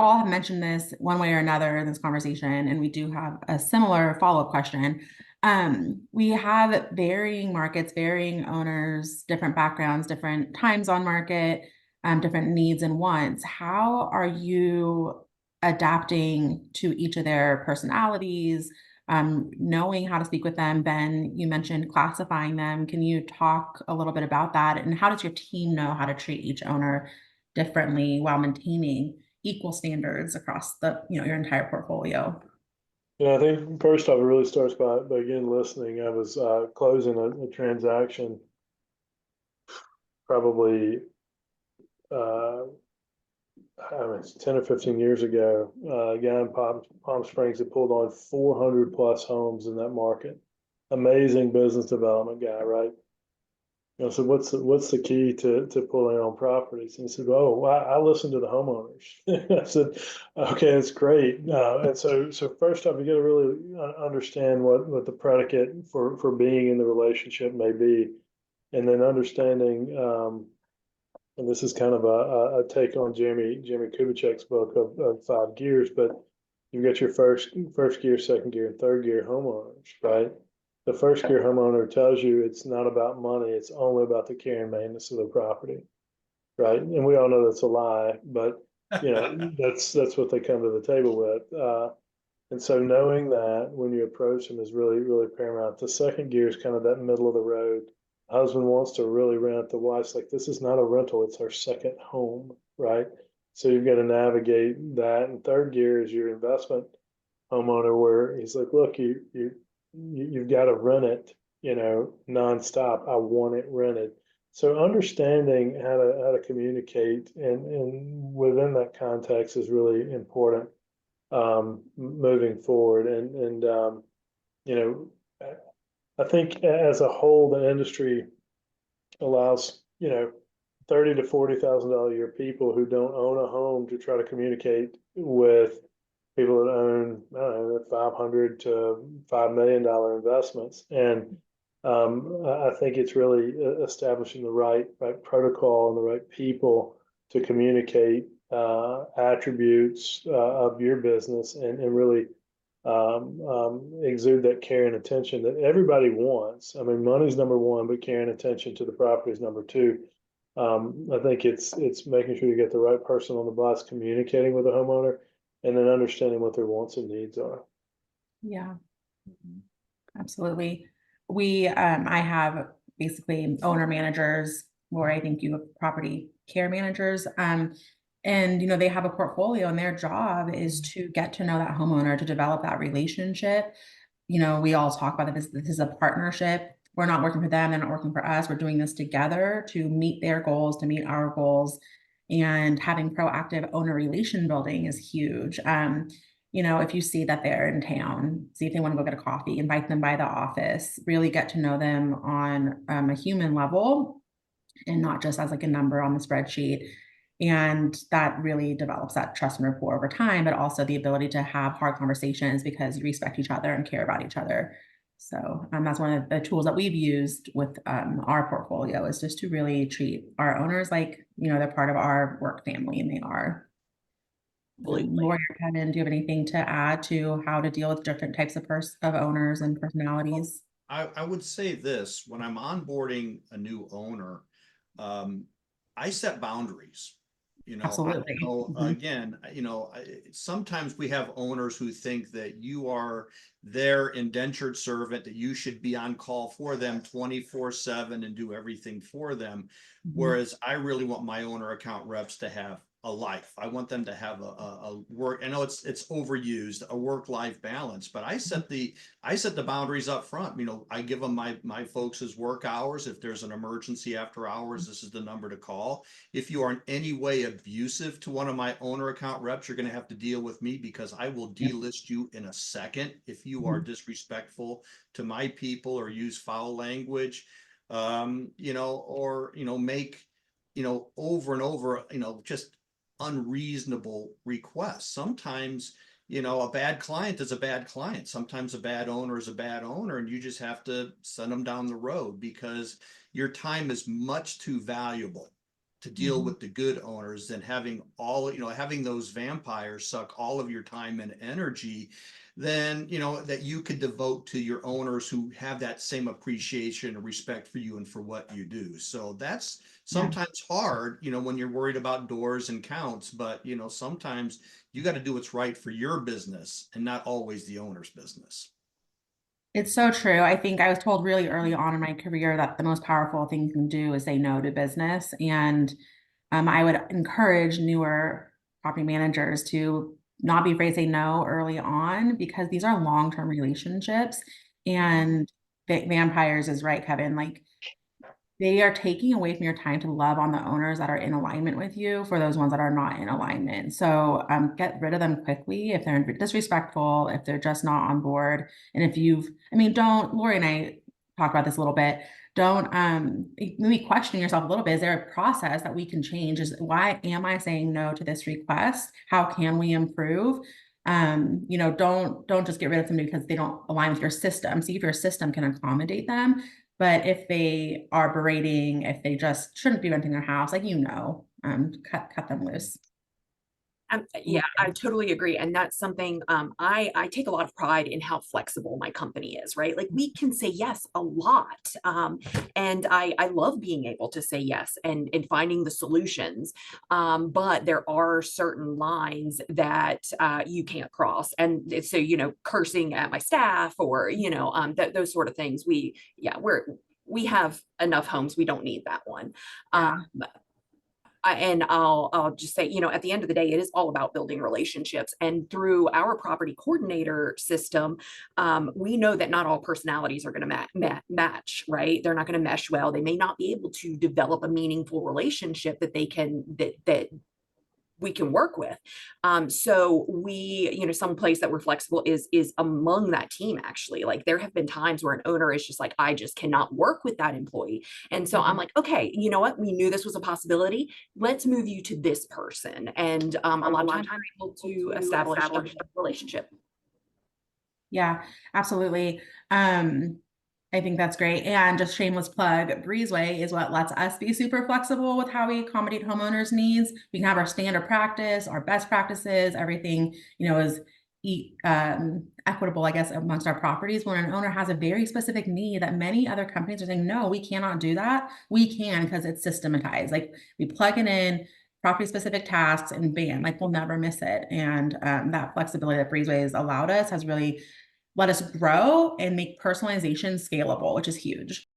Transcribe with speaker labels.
Speaker 1: all have mentioned this one way or another in this conversation, and we do have a similar follow-up question. We have varying markets, varying owners, different backgrounds, different times on market, different needs and wants. How are you adapting to each of their personalities, knowing how to speak with them? Ben, you mentioned classifying them. Can you talk a little bit about that? And how does your team know how to treat each owner differently while maintaining equal standards across your entire portfolio?
Speaker 2: Yeah, I think first off, it really starts by again listening. I was closing a transaction probably uh, I don't know, it's 10 or 15 years ago. A guy in Palm Springs had pulled on 400 plus homes in that market. Amazing business development guy, right? So what's the key to pulling on properties? And he said, "Oh, well, I listen to the homeowners." I said, "Okay, that's great." And so first off, you got to really understand what the predicate for being in the relationship may be, and then understanding. And this is kind of a take on Jeremy Kubicek's book of five gears, but you've got your first gear, second gear, and third gear homeowners, right? The first gear homeowner tells you it's not about money, it's only about the care and maintenance of the property, right? And we all know that's a lie, but that's what they come to the table with. And so knowing that when you approach them is really, really paramount. The second gear is kind of that middle of the road. Husband wants to really rent. The wife's like, this is not a rental, it's our second home, right? So you've got to navigate that. And third gear is your investment homeowner where he's like, look, you've got to rent it, nonstop. I want it rented. So understanding how to communicate and within that context is really important moving forward. And you know, I think as a whole, the industry allows $30 to $40,000 a year people who don't own a home to try to communicate with people that own, I don't know, 500 to $5 million investments. And I think it's really establishing the right protocol and the right people to communicate attributes of your business and really exude that care and attention that everybody wants. I mean, money's number one, but care and attention to the property is number two. I think it's making sure you get the right person on the bus, communicating with the homeowner, and then understanding what their wants and needs are.
Speaker 1: Yeah, absolutely. I have basically owner managers, or I think you have property care managers. And they have a portfolio, and their job is to get to know that homeowner, to develop that relationship. We all talk about this is a partnership. We're not working for them, they're not working for us. We're doing this together to meet their goals, to meet our goals. And having proactive owner relation building is huge. If you see that they're in town, see if they want to go get a coffee, invite them by the office, really get to know them on a human level and not just as like a number on the spreadsheet. And that really develops that trust and rapport over time, but also the ability to have hard conversations because you respect each other and care about each other. So that's one of the tools that we've used with our portfolio, is just to really treat our owners like, they're part of our work family, and they are.
Speaker 3: Absolutely.
Speaker 1: Lori or Kevin, do you have anything to add to how to deal with different types of owners and personalities?
Speaker 3: I would say this, when I'm onboarding a new owner, I set boundaries.
Speaker 1: Absolutely.
Speaker 3: Again, sometimes we have owners who think that you are their indentured servant, that you should be on call for them 24/7 and do everything for them. Whereas I really want my owner account reps to have a life. I want them to have a work. I know it's overused, a work-life balance, but I set the boundaries up front. I give them my folks' work hours. If there's an emergency after hours, this is the number to call. If you are in any way abusive to one of my owner account reps, you're going to have to deal with me, because I will delist you in a second if you are disrespectful to my people or use foul language, or make over and over, just unreasonable requests. Sometimes, a bad client is a bad client. Sometimes a bad owner is a bad owner, and you just have to send them down the road, because your time is much too valuable to deal
Speaker 1: Mhm.
Speaker 3: with the good owners than having all, having those vampires suck all of your time and energy, then, that you could devote to your owners who have that same appreciation and respect for you and for what you do. So that's
Speaker 1: Yeah.
Speaker 3: sometimes hard, when you're worried about doors and counts, but, sometimes you got to do what's right for your business and not always the owner's business.
Speaker 1: It's so true. I think I was told really early on in my career that the most powerful thing you can do is say no to business. And I would encourage newer property managers to not be afraid to say no early on because these are long-term relationships. And vampires is right, Kevin. Like they are taking away from your time to love on the owners that are in alignment with you for those ones that are not in alignment. So get rid of them quickly if they're disrespectful, if they're just not on board. And if don't, Lori and I talked about this a little bit. Don't maybe question yourself a little bit. Is there a process that we can change? Why am I saying no to this request? How can we improve? Don't just get rid of them because they don't align with your system. See if your system can accommodate them. But if they are berating, if they just shouldn't be renting their house, like cut them loose.
Speaker 4: Yeah, I totally agree. And that's something I take a lot of pride in how flexible my company is, right? Like we can say yes a lot. And I love being able to say yes and finding the solutions. But there are certain lines that you can't cross. And so, cursing at my staff or, those sort of things, we have enough homes. We don't need that one.
Speaker 1: Yeah.
Speaker 4: And I'll just say, at the end of the day, it is all about building relationships. And through our property coordinator system, we know that not all personalities are going to match, right? They're not going to mesh well. They may not be able to develop a meaningful relationship that that we can work with. So some place that we're flexible is among that team, actually. Like there have been times where an owner is just like, I just cannot work with that employee. And so I'm like, okay, you know what? We knew this was a possibility. Let's move you to this person. And a lot of times we're able to establish a relationship.
Speaker 1: Yeah, absolutely. I think that's great. And just shameless plug, Breezeway is what lets us be super flexible with how we accommodate homeowners' needs. We can have our standard practice, our best practices, everything, is equitable, I guess, amongst our properties. When an owner has a very specific need that many other companies are saying, no, we cannot do that. We can because it's systematized. Like we plug it in, property specific tasks, and bam, like we'll never miss it. And that flexibility that Breezeway has allowed us has really let us grow and make personalization scalable, which is huge.